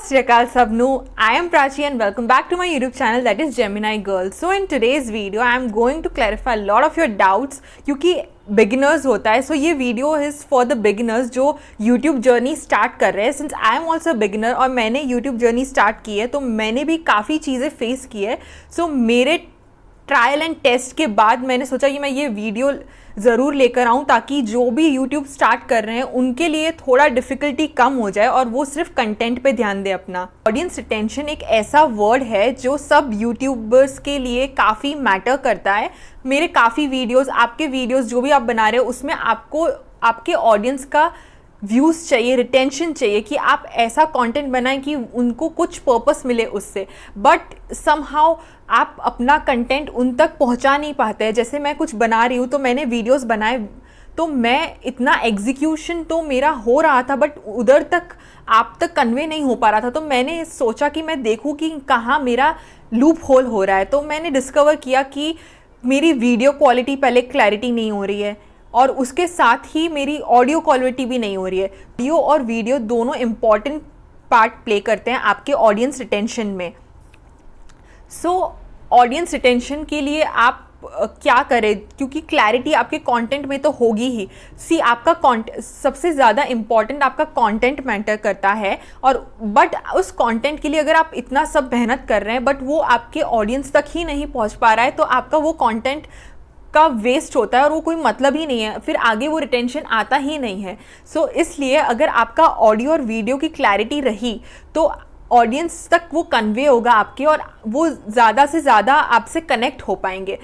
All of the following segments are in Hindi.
Sri Akal Sabnu. I am Prachi and welcome back to my YouTube channel that is Gemini Girl. So in today's video I am going to clarify a lot of your doubts क्योंकि beginners होता है. So ये video is for the beginners जो YouTube journey start कर रहे हैं. Since I am also a beginner और मैंने YouTube journey start की है तो मैंने भी काफ़ी चीज़ें face की है. So मेरे ट्रायल एंड टेस्ट के बाद मैंने सोचा कि मैं ये वीडियो ज़रूर लेकर आऊँ ताकि जो भी यूट्यूब स्टार्ट कर रहे हैं उनके लिए थोड़ा डिफ़िकल्टी कम हो जाए और वो सिर्फ कंटेंट पे ध्यान दें अपना. ऑडियंस रिटेंशन एक ऐसा वर्ड है जो सब यूट्यूबर्स के लिए काफ़ी मैटर करता है. मेरे काफ़ी वीडियोस, आपके वीडियोस जो भी आप बना रहे हो उसमें आपको आपके ऑडियंस का व्यूज़ चाहिए, रिटेंशन चाहिए कि आप ऐसा कंटेंट बनाएं कि उनको कुछ पर्पस मिले उससे. बट समहाउ आप अपना कंटेंट उन तक पहुंचा नहीं पाते हैं. जैसे मैं कुछ बना रही हूँ तो मैंने वीडियोस बनाए तो मैं इतना एग्जीक्यूशन तो मेरा हो रहा था बट उधर तक आप तक कन्वे नहीं हो पा रहा था. तो मैंने सोचा कि मैं देखूँ कि कहाँ मेरा लूप होल हो रहा है. तो मैंने डिस्कवर किया कि मेरी वीडियो क्वालिटी पहले क्लैरिटी नहीं हो रही है और उसके साथ ही मेरी ऑडियो क्वालिटी भी नहीं हो रही है. ऑडियो और वीडियो दोनों इम्पॉर्टेंट पार्ट प्ले करते हैं आपके ऑडियंस रिटेंशन में. सो ऑडियंस रिटेंशन के लिए आप क्या करें, क्योंकि क्लैरिटी आपके कंटेंट में तो होगी ही. आपका सबसे ज़्यादा इम्पॉर्टेंट आपका कंटेंट मैटर करता है. और बट उस कंटेंट के लिए अगर आप इतना सब मेहनत कर रहे हैं बट वो आपके ऑडियंस तक ही नहीं पहुंच पा रहा है तो आपका वो कंटेंट का वेस्ट होता है और वो कोई मतलब ही नहीं है. फिर आगे वो रिटेंशन आता ही नहीं है. सो इसलिए अगर आपका ऑडियो और वीडियो की क्लैरिटी रही तो ऑडियंस तक वो कन्वे होगा आपके और वो ज़्यादा से ज़्यादा आपसे कनेक्ट हो पाएंगे.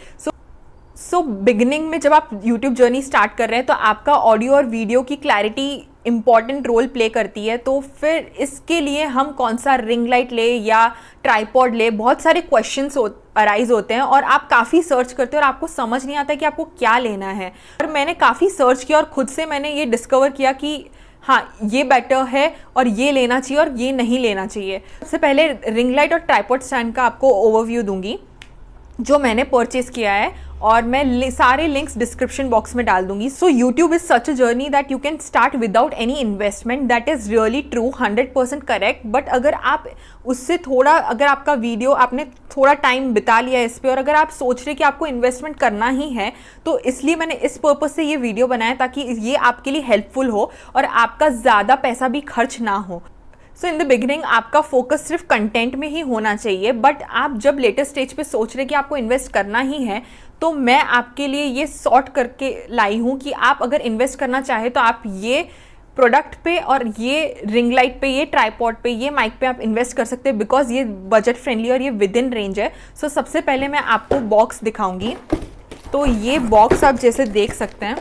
सो बिगिनिंग में जब आप यूट्यूब जर्नी स्टार्ट कर रहे हैं तो आपका ऑडियो और वीडियो की क्लैरिटी इम्पॉर्टेंट रोल प्ले करती है. तो फिर इसके लिए हम कौन सा रिंग लाइट ले या ट्राइपॉड ले, बहुत सारे क्वेश्चंस अराइज होते हैं और आप काफ़ी सर्च करते हो और आपको समझ नहीं आता कि आपको क्या लेना है. और मैंने काफ़ी सर्च किया और खुद से मैंने ये डिस्कवर किया कि हाँ ये बेटर है और ये लेना चाहिए और ये नहीं लेना चाहिए. सबसे पहले रिंग लाइट और ट्राइपॉड स्टैंड का आपको ओवरव्यू दूंगी जो मैंने परचेज़ किया है और मैं सारे लिंक्स डिस्क्रिप्शन बॉक्स में डाल दूंगी. So YouTube is such a journey that you can start without any investment. That is really true, 100% correct. But अगर आप उससे थोड़ा, अगर आपका वीडियो आपने थोड़ा टाइम बिता लिया इस पर और अगर आप सोच रहे कि आपको इन्वेस्टमेंट करना ही है तो इसलिए मैंने इस पर्पज़ से ये वीडियो बनाया ताकि ये आपके लिए हेल्पफुल हो और आपका ज़्यादा पैसा भी खर्च ना हो. सो इन द बिगिनिंग आपका फोकस सिर्फ कंटेंट में ही होना चाहिए. बट आप जब लेटेस्ट स्टेज पे सोच रहे कि आपको इन्वेस्ट करना ही है तो मैं आपके लिए ये सॉर्ट करके लाई हूँ कि आप अगर इन्वेस्ट करना चाहे तो आप ये प्रोडक्ट पे और ये रिंग लाइट पे, ये ट्राइपॉड पे, ये माइक पे आप इन्वेस्ट कर सकते हैं बिकॉज ये बजट फ्रेंडली और ये विद इन रेंज है. सो सबसे पहले मैं आपको बॉक्स दिखाऊंगी. तो ये बॉक्स आप जैसे देख सकते हैं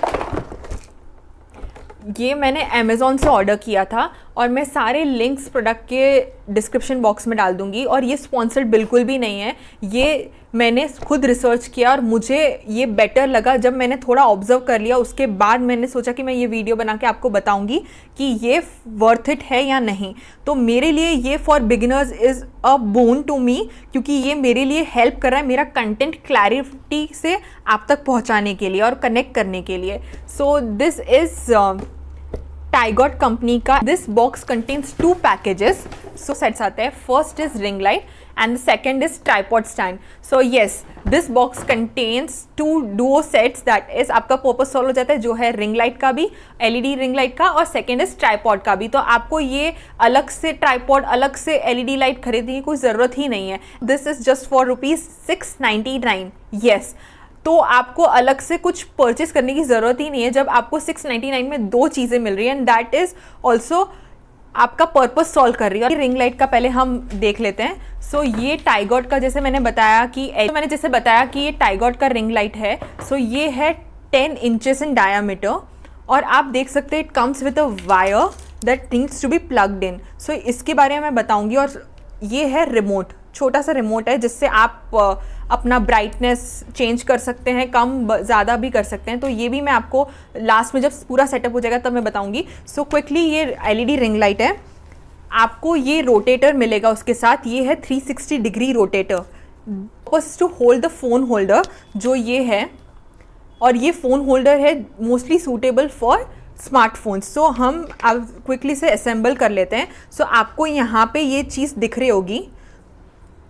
ये मैंने अमेज़ॉन से ऑर्डर किया था और मैं सारे लिंक्स प्रोडक्ट के डिस्क्रिप्शन बॉक्स में डाल दूंगी. और ये स्पॉन्सर्ड बिल्कुल भी नहीं है, ये मैंने खुद रिसर्च किया और मुझे ये बेटर लगा. जब मैंने थोड़ा ऑब्जर्व कर लिया उसके बाद मैंने सोचा कि मैं ये वीडियो बना के आपको बताऊंगी कि ये वर्थ इट है या नहीं. तो मेरे लिए ये for beginners is a boon to me क्योंकि ये मेरे लिए हेल्प कर रहा है मेरा कंटेंट क्लैरिटी से आप तक पहुँचाने के लिए और कनेक्ट करने के लिए. सो दिस इज़ टाइगॉट कंपनी का. This box contains 2 packages. So sets आते हैं. First is ring light and the second is tripod stand. So yes, this box contains 2 duo sets. that is आपका पर्पस सॉल्व हो जाता है जो है रिंग लाइट का भी, LED रिंग लाइट का, और सेकेंड इज ट्राइपॉड का भी. तो आपको ये अलग से ट्राइपॉड, अलग से LED लाइट खरीदने की कोई ज़रूरत ही नहीं है. This is just for ₹699. Yes, तो आपको अलग से कुछ परचेस करने की ज़रूरत ही नहीं है जब आपको 699 में 2 चीज़ें मिल रही है एंड दैट इज़ ऑल्सो आपका पर्पस सॉल्व कर रही है. रिंग लाइट का पहले हम देख लेते हैं. सो ये टाइगॉट का, जैसे मैंने बताया कि ये टाइगॉट का रिंग लाइट है. सो ये है 10 इंचेस इन डायामीटर और आप देख सकते हैं it comes with a wire that needs to be plugged in. So इसके बारे में मैं बताऊंगी. और ये है रिमोट, छोटा सा रिमोट है जिससे आप अपना ब्राइटनेस चेंज कर सकते हैं, कम ज़्यादा भी कर सकते हैं. तो ये भी मैं आपको लास्ट में जब पूरा सेटअप हो जाएगा तब मैं बताऊंगी. सो क्विकली ये LED रिंग लाइट है. आपको ये रोटेटर मिलेगा उसके साथ. ये है 360 degree rotator. Purpose to hold the phone holder जो ये है, और ये फ़ोन होल्डर है mostly suitable for smartphones. So हम अब क्विकली से असेंबल कर लेते हैं। सो आपको यहाँ पे ये चीज़ दिख रही होगी,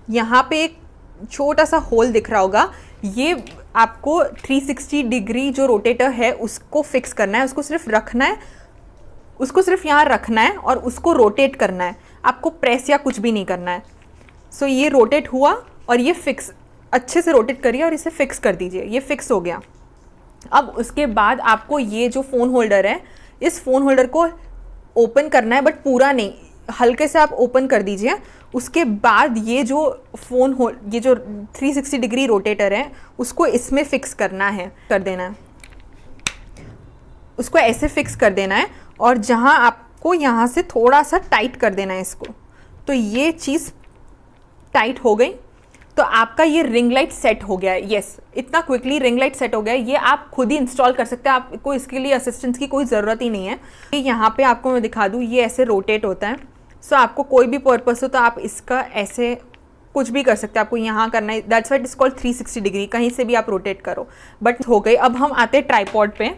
यहाँ पे एक छोटा सा होल दिख रहा होगा, ये आपको 360 डिग्री जो रोटेटर है उसको फिक्स करना है, उसको सिर्फ रखना है, उसको सिर्फ यहाँ रखना है और उसको रोटेट करना है, आपको प्रेस या कुछ भी नहीं करना है। सो ये रोटेट हुआ और ये फिक्स, अच्छे से रोटेट करिए और इसे फिक्स कर दीजिए, ये फिक्स हो गया। अब उसके बाद आपको ये जो फ़ोन होल्डर है, इस फ़ोन होल्डर को ओपन करना है, बट पूरा नहीं, हल्के से आप ओपन कर दीजिए। उसके बाद ये जो ये जो 360 डिग्री रोटेटर है उसको इसमें फिक्स करना है, कर देना है, उसको ऐसे फिक्स कर देना है और जहाँ आपको यहाँ से थोड़ा सा टाइट कर देना है इसको। तो ये चीज़ टाइट हो गई, तो आपका ये रिंग लाइट सेट हो गया है। यस, इतना क्विकली रिंग लाइट सेट हो गया है। ये आप खुद ही इंस्टॉल कर सकते हैं, आपको इसके लिए असिस्टेंस की कोई ज़रूरत ही नहीं है। यहाँ पे आपको मैं दिखा दूँ, ये ऐसे रोटेट होता है। सो आपको कोई भी पर्पस हो तो आप इसका ऐसे कुछ भी कर सकते हैं, आपको यहाँ करना है, that's why it is called 360 degree, कहीं से भी आप रोटेट करो। बट हो गई। अब हम आते हैं ट्राइपॉड पे।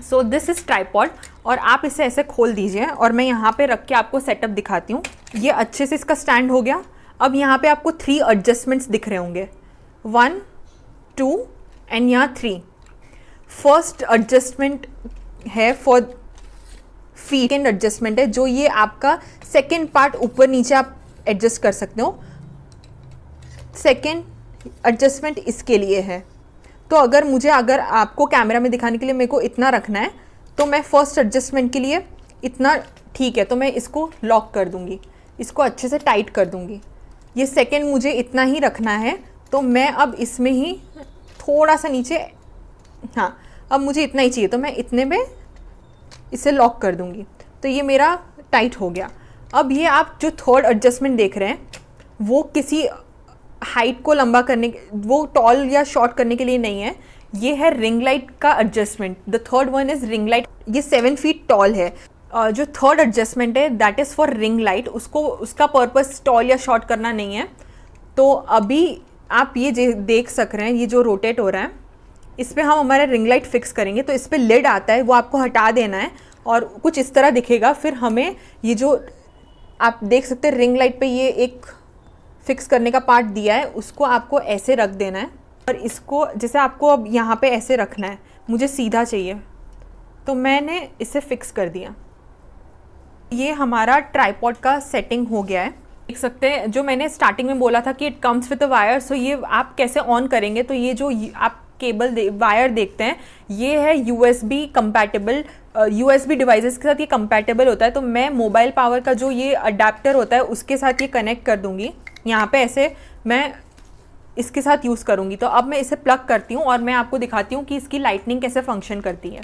सो दिस इज़ ट्राइपॉड और आप इसे ऐसे खोल दीजिए और मैं यहाँ पे रख के आपको सेटअप दिखाती हूँ। ये अच्छे से इसका स्टैंड हो गया। अब यहाँ पे आपको 3 एडजस्टमेंट्स दिख रहे होंगे, 1 2 एंड यहाँ 3। फर्स्ट एडजस्टमेंट है फॉर फीट, सेकेंड एडजस्टमेंट है जो ये आपका सेकेंड पार्ट ऊपर नीचे आप एडजस्ट कर सकते हो। सेकेंड एडजस्टमेंट इसके लिए है। तो अगर आपको कैमरा में दिखाने के लिए मेरे को इतना रखना है तो मैं फर्स्ट एडजस्टमेंट के लिए इतना ठीक है, तो मैं इसको लॉक कर दूंगी, इसको अच्छे से टाइट कर दूंगी। ये सेकेंड मुझे इतना ही रखना है, तो मैं अब इसमें ही थोड़ा सा नीचे, हाँ अब मुझे इतना ही चाहिए तो मैं इतने में इसे लॉक कर दूंगी। तो ये मेरा टाइट हो गया। अब ये आप जो थर्ड एडजस्टमेंट देख रहे हैं वो किसी हाइट को लंबा करने, वो टॉल या शॉर्ट करने के लिए नहीं है, ये है रिंग लाइट का adjustment. The third one is ring light, ये 7 फीट टॉल है। जो थर्ड एडजस्टमेंट है that is for ring light, उसका पर्पस टॉल या शॉर्ट करना नहीं है। तो अभी आप ये देख सक रहे हैं, ये जो रोटेट हो रहा है इस पर हम हमारा रिंग लाइट फिक्स करेंगे। तो इस पर लिड आता है, वो आपको हटा देना है और कुछ इस तरह दिखेगा। फिर हमें ये जो आप देख सकते हैं रिंग लाइट पे ये एक फिक्स करने का पार्ट दिया है, उसको आपको ऐसे रख देना है और इसको जैसे आपको अब यहाँ पे ऐसे रखना है, मुझे सीधा चाहिए तो मैंने इसे फिक्स कर दिया। ये हमारा ट्राइपॉड का सेटिंग हो गया है। देख सकते हैं जो मैंने स्टार्टिंग में बोला था कि it comes with a wire. So ये आप कैसे ऑन करेंगे, तो ये जो आप केबल वायर देखते हैं ये है USB कंपैटिबल, USB डिवाइसेस के साथ ये कंपैटिबल होता है। तो मैं मोबाइल पावर का जो ये अडेप्टर होता है उसके साथ ये कनेक्ट कर दूंगी, यहाँ पे ऐसे मैं इसके साथ यूज़ करूँगी। तो अब मैं इसे प्लग करती हूँ और मैं आपको दिखाती हूँ कि इसकी लाइटनिंग कैसे फंक्शन करती है।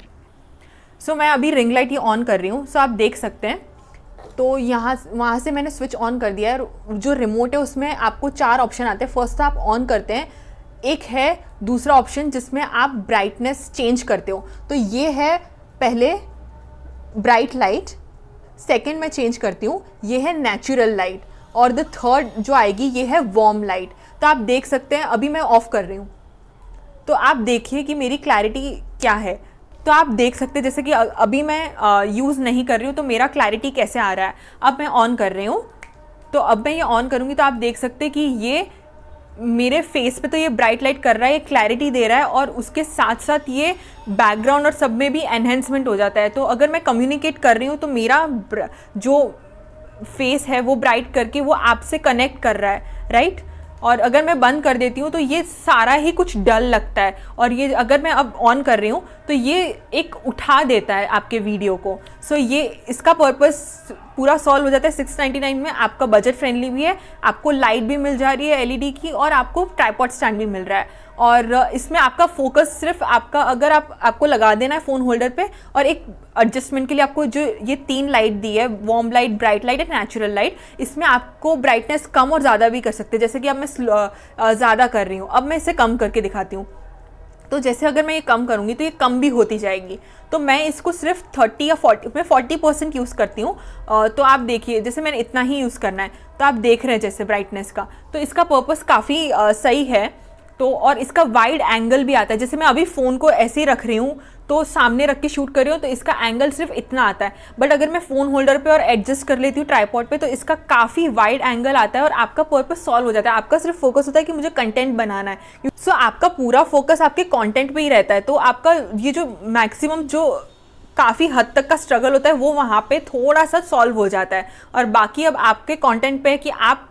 सो मैं अभी रिंग लाइट ये ऑन कर रही हूँ। सो आप देख सकते हैं, तो वहाँ से मैंने स्विच ऑन कर दिया है। जो रिमोट है उसमें आपको 4 ऑप्शन आते हैं। फर्स्ट आप ऑन करते हैं, एक है दूसरा ऑप्शन जिसमें आप ब्राइटनेस चेंज करते हो। तो ये है पहले ब्राइट लाइट, सेकंड मैं चेंज करती हूँ, ये है नेचुरल लाइट, और द थर्ड जो आएगी ये है वार्म लाइट। तो आप देख सकते हैं अभी मैं ऑफ़ कर रही हूँ, तो आप देखिए कि मेरी क्लैरिटी क्या है। तो आप देख सकते हैं जैसे कि अभी मैं यूज़ नहीं कर रही हूँ तो मेरा क्लैरिटी कैसे आ रहा है। अब मैं ऑन कर रही हूँ, तो अब मैं ये ऑन करूँगी तो आप देख सकते हैं कि ये मेरे फेस पे तो ये ब्राइट लाइट कर रहा है, ये क्लैरिटी दे रहा है, और उसके साथ साथ ये बैकग्राउंड और सब में भी एनहेंसमेंट हो जाता है। तो अगर मैं कम्युनिकेट कर रही हूँ तो मेरा जो फेस है वो ब्राइट करके वो आपसे कनेक्ट कर रहा है, राइट। और अगर मैं बंद कर देती हूँ तो ये सारा ही कुछ डल लगता है, और ये अगर मैं अब ऑन कर रही हूँ तो ये एक उठा देता है आपके वीडियो को। सो ये इसका पर्पस पूरा सॉल्व हो जाता है 699 में। आपका बजट फ्रेंडली भी है, आपको लाइट भी मिल जा रही है LED की, और आपको ट्राइपॉड स्टैंड भी मिल रहा है। और इसमें आपका फोकस सिर्फ आपका, अगर आपको लगा देना है फ़ोन होल्डर पे, और एक एडजस्टमेंट के लिए आपको जो ये 3 लाइट दी है, warm light, bright light and natural light, इसमें आपको ब्राइटनेस कम और ज़्यादा भी कर सकते हैं। जैसे कि अब मैं ज़्यादा कर रही हूँ, अब मैं इसे कम करके दिखाती हूँ। तो जैसे अगर मैं ये कम करूँगी तो ये कम भी होती जाएगी। तो मैं इसको सिर्फ 30 या 40, मैं 40% यूज़ करती हूँ। तो आप देखिए जैसे मैंने इतना ही यूज़ करना है, तो आप देख रहे हैं जैसे ब्राइटनेस का, तो इसका पर्पस काफ़ी सही है। तो और इसका वाइड एंगल भी आता है, जैसे मैं अभी फ़ोन को ऐसे ही रख रही हूँ तो सामने रख के शूट कर रही हूँ तो इसका एंगल सिर्फ इतना आता है, बट अगर मैं फ़ोन होल्डर पे और एडजस्ट कर लेती हूँ ट्राइपॉड पे तो इसका काफ़ी वाइड एंगल आता है और आपका पर्पस सॉल्व हो जाता है। आपका सिर्फ फोकस होता है कि मुझे कंटेंट बनाना है, सो आपका पूरा फोकस आपके कंटेंट पे ही रहता है। तो आपका ये जो मैक्सिमम जो काफ़ी हद तक का स्ट्रगल होता है वो वहाँ पे थोड़ा सा सॉल्व हो जाता है, और बाकी अब आपके कंटेंट पे है कि आप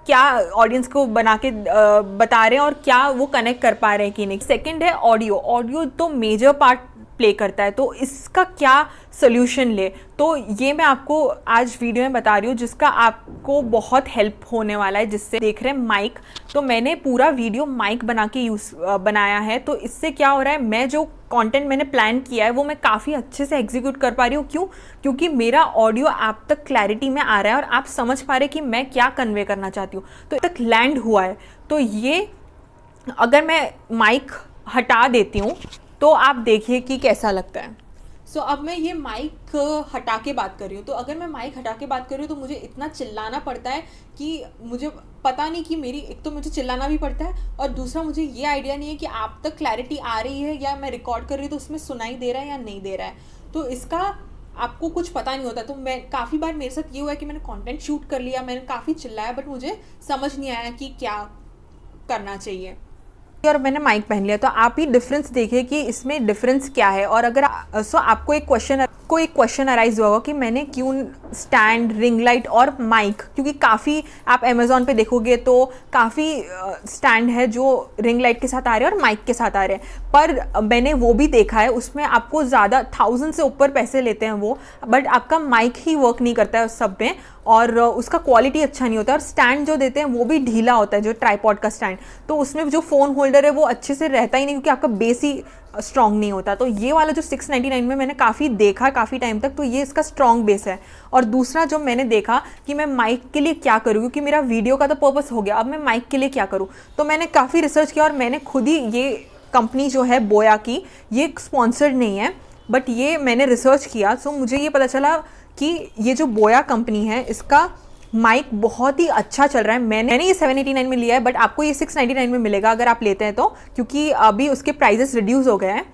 क्या ऑडियंस को बना के बता रहे हैं और क्या वो कनेक्ट कर पा रहे हैं कि नहीं। सेकंड है ऑडियो। ऑडियो तो मेजर पार्ट प्ले करता है, तो इसका क्या सोल्यूशन ले, तो ये मैं आपको आज वीडियो में बता रही हूँ जिसका आपको बहुत हेल्प होने वाला है। जिससे देख रहे हैं माइक, तो मैंने पूरा वीडियो माइक बना के बनाया है। तो इससे क्या हो रहा है, मैं जो कंटेंट मैंने प्लान किया है वो मैं काफ़ी अच्छे से एग्जीक्यूट कर पा रही हूँ। क्यों? क्योंकि मेरा ऑडियो आप तक क्लैरिटी में आ रहा है और आप समझ पा रहे कि मैं क्या कन्वे करना चाहती हूँ, तो तक लैंड हुआ है। तो ये अगर मैं माइक हटा देती हूँ तो आप देखिए कि कैसा लगता है। सो अब मैं ये माइक हटा के बात कर रही हूँ, तो अगर मैं माइक हटा के बात कर रही हूँ तो मुझे इतना चिल्लाना पड़ता है कि मुझे पता नहीं कि मेरी, एक तो मुझे चिल्लाना भी पड़ता है और दूसरा मुझे ये आइडिया नहीं है कि आप तक क्लैरिटी आ रही है या मैं रिकॉर्ड कर रही हूँ तो उसमें सुनाई दे रहा है या नहीं दे रहा है, तो इसका आपको कुछ पता नहीं होता। तो मैं काफ़ी बार मेरे साथ ये हुआ है कि मैंने कंटेंट शूट कर लिया, मैंने काफ़ी चिल्लाया, बट मुझे समझ नहीं आया कि क्या करना चाहिए। और मैंने माइक पहन लिया, तो आप ही डिफरेंस देखिए कि इसमें डिफरेंस क्या है। और अगर आपको एक क्वेश्चन अराइज हुआ कि मैंने क्यों स्टैंड, रिंग लाइट और माइक, क्योंकि काफ़ी आप अमेज़ॉन पे देखोगे तो काफ़ी स्टैंड है जो रिंग लाइट के साथ आ रहे हैं और माइक के साथ आ रहे हैं, पर मैंने वो भी देखा है उसमें आपको ज़्यादा 1000 से ऊपर पैसे लेते हैं वो, बट आपका माइक ही वर्क नहीं करता है उस सब में और उसका क्वालिटी अच्छा नहीं होता है। और स्टैंड जो देते हैं वो भी ढीला होता है, जो ट्राइपॉड का स्टैंड, तो उसमें जो फ़ोन होल्डर है वो अच्छे से रहता ही नहीं क्योंकि आपका बेस ही स्ट्रॉन्ग नहीं होता। तो ये वाला जो 699 में मैंने काफ़ी देखा काफ़ी टाइम तक, तो ये इसका स्ट्रॉन्ग बेस है। और दूसरा जो मैंने देखा कि मैं माइक के लिए क्या करूँ, क्योंकि मेरा वीडियो का तो पर्पस हो गया, अब मैं माइक के लिए क्या करूँ, तो मैंने काफ़ी रिसर्च किया और मैंने खुद ही, ये कंपनी जो है बोया की, ये स्पॉन्सर्ड नहीं है बट ये मैंने रिसर्च किया, सो मुझे ये पता चला कि ये जो बोया कंपनी है इसका माइक बहुत ही अच्छा चल रहा है। मैंने ये 789 में लिया है, बट आपको ये 699 में मिलेगा अगर आप लेते हैं तो, क्योंकि अभी उसके प्राइजेस रिड्यूस हो गए हैं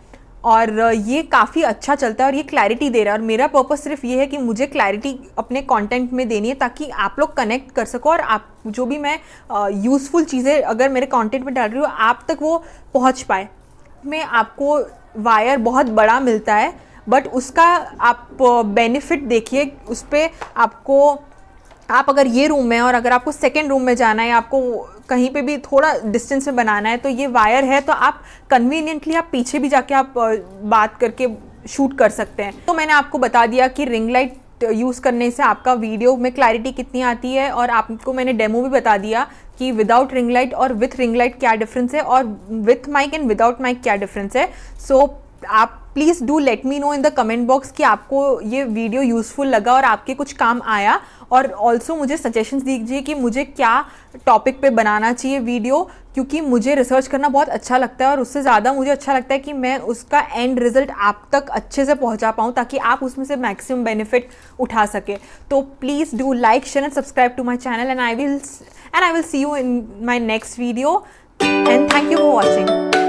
और ये काफ़ी अच्छा चलता है और ये क्लैरिटी दे रहा है। और मेरा पर्पस सिर्फ ये है कि मुझे क्लैरिटी अपने कंटेंट में देनी है ताकि आप लोग कनेक्ट कर सको और आप जो भी मैं यूज़फुल चीज़ें अगर मेरे कंटेंट में डाल रही हूँ आप तक वो पहुँच पाए। में आपको वायर बहुत बड़ा मिलता है, बट उसका आप बेनिफिट देखिए, उस पर आपको, आप अगर ये रूम में और अगर आपको सेकेंड रूम में जाना है, आपको कहीं पे भी थोड़ा डिस्टेंस में बनाना है, तो ये वायर है तो आप कन्वीनियंटली आप पीछे भी जाके आप बात करके शूट कर सकते हैं। तो मैंने आपको बता दिया कि रिंग लाइट यूज़ करने से आपका वीडियो में क्लैरिटी कितनी आती है, और आपको मैंने डेमो भी बता दिया कि विदाउट रिंग लाइट और विथ रिंग लाइट क्या डिफरेंस है और with mic and without mic क्या डिफरेंस है। सो आप please do let me know in the comment box कि आपको ये वीडियो यूज़फुल लगा और आपके कुछ काम आया, और ऑल्सो मुझे सजेशंस दीजिए कि मुझे क्या टॉपिक पे बनाना चाहिए वीडियो, क्योंकि मुझे रिसर्च करना बहुत अच्छा लगता है और उससे ज़्यादा मुझे अच्छा लगता है कि मैं उसका एंड रिजल्ट आप तक अच्छे से पहुंचा पाऊँ ताकि आप उसमें से मैक्सिमम बेनिफिट उठा सके। तो please do like, share and subscribe to my channel and I will see you in my next video and thank you for watching.